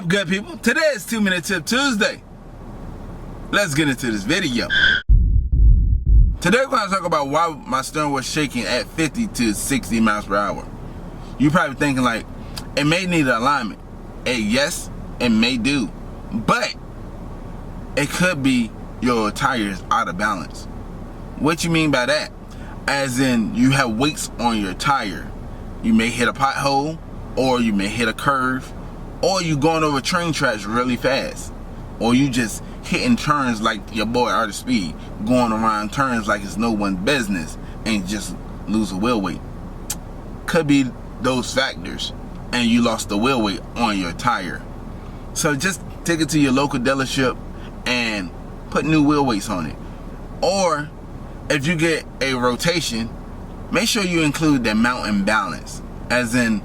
up, good people? Today is 2-Minute Tip Tuesday. Let's get into this video. Today we're going to talk about why my steering was shaking at 50 to 60 miles per hour. You're probably thinking like, it may need alignment. And yes, it may do. But it could be your tires out of balance. What you mean by that? As in, you have weights on your tire. You may hit a pothole, or you may hit a curve, or you going over train tracks really fast, or you just hitting turns like your boy ArtOfSpeedd, going around turns like it's no one's business and just lose a wheel weight. Could be those factors, and you lost the wheel weight on your tire. So just take it to your local dealership and put new wheel weights on it. Or if you get a rotation, make sure you include the mount and balance, as in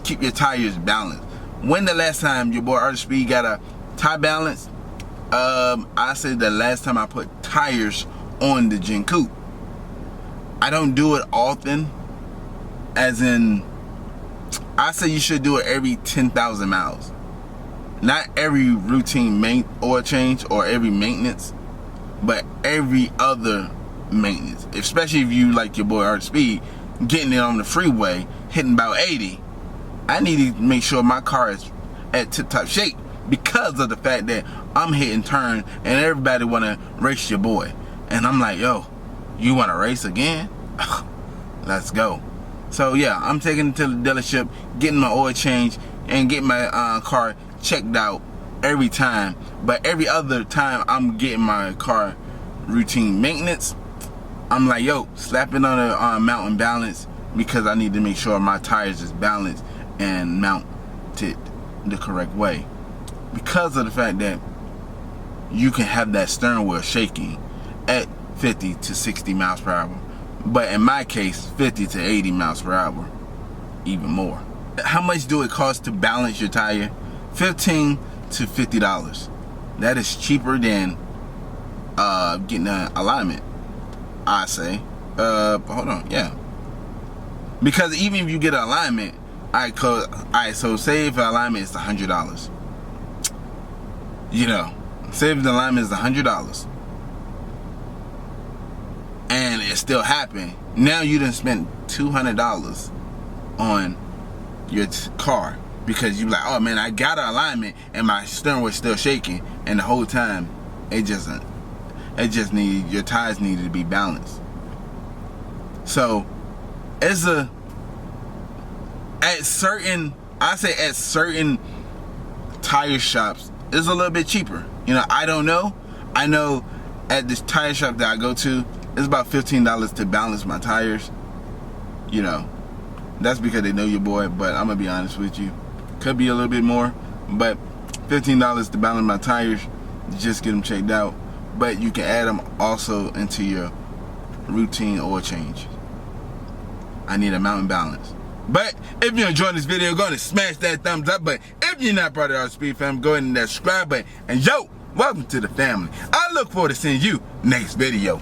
keep your tires balanced. When the last time your boy ArtOfSpeedd got a tire balance? I say the last time I put tires on the Gen Coupe. I don't do it often, as in, I say you should do it every 10,000 miles. Not every routine oil change or every maintenance, but every other maintenance. Especially if you, like your boy ArtOfSpeedd, getting it on the freeway, hitting about 80. I need to make sure my car is at tip-top shape because of the fact that I'm hitting turn and everybody want to race your boy. And I'm like, yo, you want to race again? Let's go. So yeah, I'm taking it to the dealership, getting my oil change, and getting my car checked out every time. But every other time I'm getting my car routine maintenance, I'm like, yo, slap it on the mount and balance, because I need to make sure my tires is balanced and mounted the correct way. Because of the fact that you can have that steering wheel shaking at 50 to 60 miles per hour. But in my case, 50 to 80 miles per hour, even more. How much do it cost to balance your tire? $15 to $50. That is cheaper than getting an alignment, I say. Hold on, yeah. Because even if you get an alignment, so say if an alignment is $100. You know, say if the alignment is $100 and it still happened, now you done spent $200 on your car because you like, oh man, I got an alignment and my steering was still shaking, and the whole time your tires needed to be balanced. So it's at certain tire shops, it's a little bit cheaper. You know, I don't know. I know at this tire shop that I go to, it's about $15 to balance my tires. You know, that's because they know your boy, but I'm gonna be honest with you, could be a little bit more, but $15 to balance my tires, just get them checked out. But you can add them also into your routine oil change. I need a mount and balance. But if you're enjoying this video, go ahead and smash that thumbs up button. If you're not part of the ArtOfSpeedd family, go ahead and that subscribe button. And yo, welcome to the family. I look forward to seeing you next video.